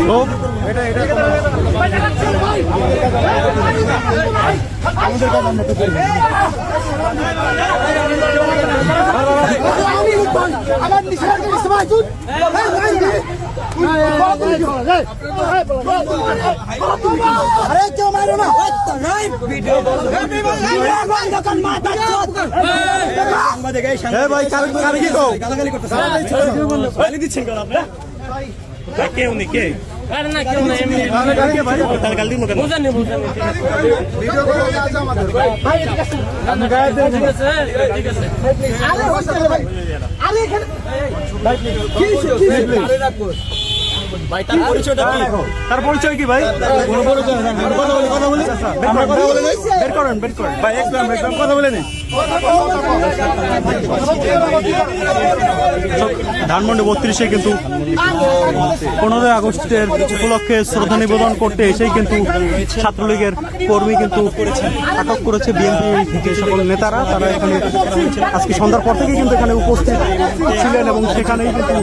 अरे क्यों मारो ना ভাই কারে কি কও গালি দিচ্ছেন কেন আপনি কে উনি কে আরে না কেউ না এমনি ভাই তার গালি দিমু কেন বুঝান নি ভিডিও করে আছে আমাদের ভাই ঠিক আছে আপনি গায়ে দেন ঠিক আছে আরে হচ্ছে ভাই আরে এখানে ভাই কি আরে রাখো ভাই তার পরিচয়টা কি তার পরিচয় কি ভাই কোন পরিচয় না কথা বলি আমরা কথা বলে নেই বের করেন ভাই একদম কথা বলে নেই ধানমন্ডি 32-এ কিন্তু 15 আগস্টের উপলক্ষে শ্রদ্ধা নিবেদন করতে এসেই কিন্তু ছাত্রলীগের কর্মী কিন্তু আটক করেছে বিএনপি থেকে সকল নেতারা। তারা এখানে আজকে সন্ধ্যার পর থেকে কিন্তু এখানে উপস্থিত ছিলেন এবং সেখানেই কিন্তু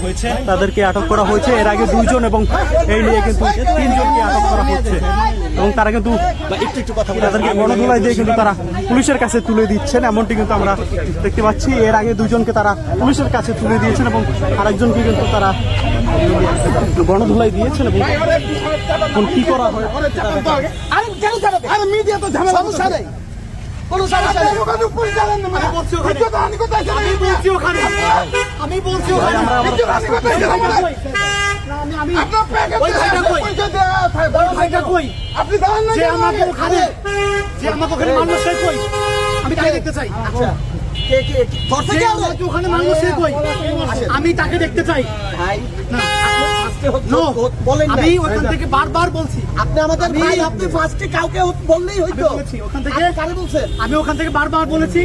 তাদেরকে আটক করা হয়েছে। এর আগে 2 জন এবং এই নিয়ে কিন্তু 3 জনকে আটক করা হচ্ছে এবং তারা কিন্তু তাদেরকে গণধোলাই দিয়ে কিন্তু তারা পুলিশের কাছে তুলে দিচ্ছেন, এমনটি কিন্তু আমরা দেখতে পাচ্ছি। এর আগে 2 জনকে তারা পুলিশের কাছে তুলে দিয়েছেন এবং আরেকজনকে কিন্তু তারা গণধোলাই দিয়েছেন এবং এখন কি করা হয় আমি তাকে দেখতে চাই। আমি ওখান থেকে বারবার বলছি আপনি আমাদের ভাই, আপনি ফার্স্টে কাউকে বললেই হইতো। ওখান থেকে কারে বলছেন? আমি ওখান থেকে বারবার বলেছি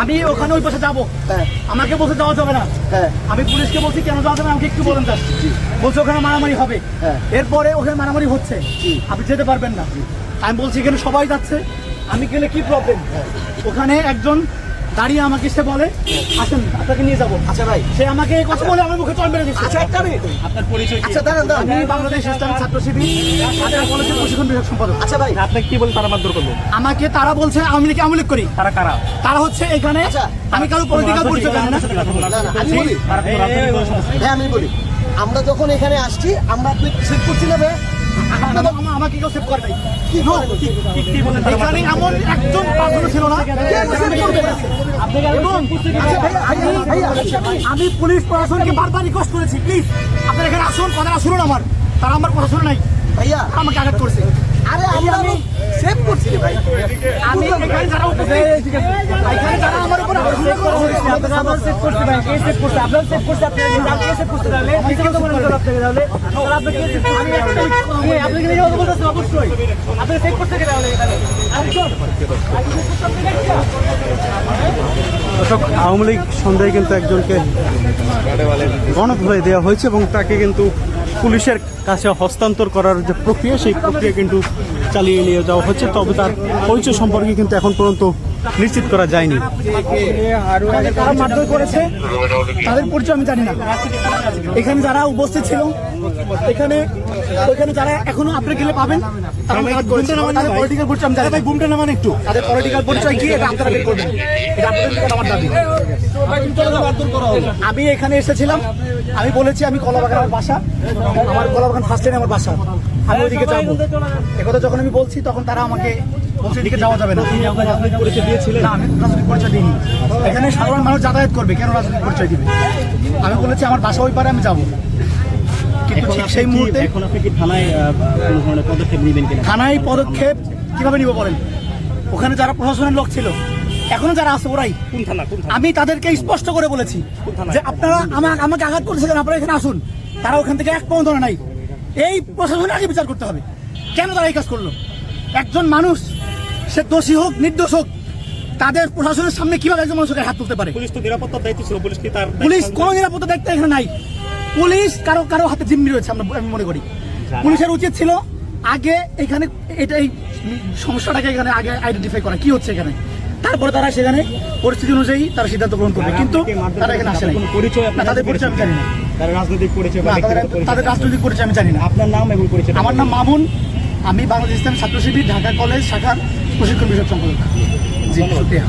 আমি ওখানে ওই পাশে যাবো, আমাকে বলতে যাওয়া যাবে না। আমি পুলিশকে বলছি কেন যাওয়া যাবে, আমাকে একটু বলেন। বলছে ওখানে মারামারি হবে, এরপরে ওখানে মারামারি হচ্ছে, আপনি যেতে পারবেন না। আমি বলছি এখানে সবাই যাচ্ছে, আমি গেলে কি প্রবলেম? ওখানে একজন দাঁড়িয়ে আমাকে সে বলে আসেন আপনাকে নিয়ে যাবো। আচ্ছা ভাই, সে আমাকে কথা বলে আমার মুখে চল মেরে দিচ্ছে। আচ্ছা একটা মিনিট, আপনার পরিচয়? আচ্ছা দাঁড়ান, আমি বাংলাদেশ ইসলামী ছাত্র শিবির ঢাকা কলেজের প্রশিক্ষণ বিভাগ সম্পাদক। আচ্ছা ভাই, আপনি কি বলেন তারা মারধর করলো? আমাকে তারা বলছে আওয়ামী লীগ আওয়ামী লীগ করি। তারা কারা? তারা হচ্ছে এখানে, আমি কারো পলিটিক্যাল পরিচয় জানি না। আমি বলি, আমরা যখন এখানে আসছি আমরা আপনি সেভ করছি না ভাই, আমাকে কেউ সেভ করে নাই। এখানে এমন একজন পাগল ছিল না। আমি পুলিশ প্রশাসনকে বারবার রিকোয়েস্ট করেছি, প্লিজ আপনারা এখানে আসুন, কথাটা শুনুন আমার। তারা আমার কথা শুনে নাই ভাইয়া, আমাকে আঘাত করছে। আরে আমি সেভ করছি ভাই, আমি এখানে যারা এখানে যারা আমার উপর আপনারা সেভ করতে ভাই, কে সেভ করছে? আপনারা সেভ করছে, আপনারা কে সেভ করতে তাহলে আপনি কি বলেন আপনাকে তাহলে আপনি কে সেভ করতে? আমি আপনি কি কথা বলতেছেন? অবশ্যই আপনি সেভ করতে গেলে দর্শক, আওয়ামী লীগ সন্ধ্যায় কিন্তু একজনকে গণধোলাই দেওয়া হয়েছে এবং তাকে কিন্তু পুলিশের কাছে হস্তান্তর করার যে প্রক্রিয়া, সেই প্রক্রিয়া কিন্তু চালিয়ে নিয়ে যাওয়া হচ্ছে। তবে তার পরিচয় সম্পর্কে কিন্তু এখন পর্যন্ত নিশ্চিত করা যায়নি। তারা মারধর করেছে, তাদের পরিচয় আমি জানি না। এখানে যারা উপস্থিত ছিল, এখানে ওইখানে যারা এখনো আপনি গেলে পাবেন, পলিটিক্যাল পরিচয় আমি জানি। ভাই বুমটা নামান একটু, তাদের পলিটিক্যাল পরিচয় কি এটা আপনারা বের করবেন, এটা আপনাদের আমার দাবি। আমি এখানে এসেছিলাম, আমি বলেছি আমি কলাবাগান আমার বাসা, আমার কলাবাগান ফার্স্ট লাইনে আমার বাসা, আমি ওইদিকে যাবো। একথা যখন আমি বলছি তখন তারা আমাকে বলছে এদিকে যাওয়া যাবে না। পরিচয় দিয়েছিলেন? না, আমি রাজনৈতিক পরিচয় দিইনি। এখানে সাধারণ মানুষ যাতায়াত করবে, কেন রাজনৈতিক পরিচয় দিবে? আমি বলেছি আমার বাসা ওই পারে, আমি যাবো। কিন্তু ঠিক সেই মুহূর্তে এখন আপনি কি থানায় কোনো ধরনের পদক্ষেপ নেবেন কিনা? থানায় পদক্ষেপ কিভাবে নিব বলেন? ওখানে যারা প্রশাসনের লোক ছিল, এখনো যারা আছে ওরাই। কোন থানা? আমি তাদেরকে স্পষ্ট করে বলেছি যে আপনারা আমাকে আঘাত করেছিলেন, আপনারা এখানে আসুন। তারা ওখান থেকে এক পাও ধরে নাই। এই প্রশাসনের আগে বিচার করতে হবে, কেন তারা এই কাজ করলো? একজন মানুষ, সে দোষী হোক নির্দোষ হোক, তাদের প্রশাসনের সামনে কিভাবে একজন মানুষকে হাত তুলতে পারে? পুলিশ তো নিরাপত্তার দায়িত্ব ছিল, পুলিশ কি তার? পুলিশ কোনো নিরাপত্তার দায়িত্ব এখানে নাই। পুলিশ কারো হাতে জিম্মি রয়েছে, আমি মনে করি। পুলিশের উচিত ছিল আগে এখানে এই সমস্যাটাকে এখানে আগে আইডেন্টিফাই করা কি হচ্ছে এখানে, তারপরে তারা সেখানে পরিস্থিতি অনুযায়ী তারা সিদ্ধান্ত গ্রহণ করবে। কিন্তু তারা এখানে আসে না, তাদের পরিচয় আমি জানি না। তারা রাজনৈতিক পরিচয় বা না, ব্যক্তিগত তাদের পরিচয়? রাজনৈতিক পরিচয় আমি জানি না। আপনার নাম এবং পরিচয়? আমার নাম মামুন, আমি বাংলাদেশ ইসলামী ছাত্র শিবির ঢাকা কলেজ শাখার প্রশিক্ষণ বিষয়ক সম্পাদক। জি, শুকরিয়া।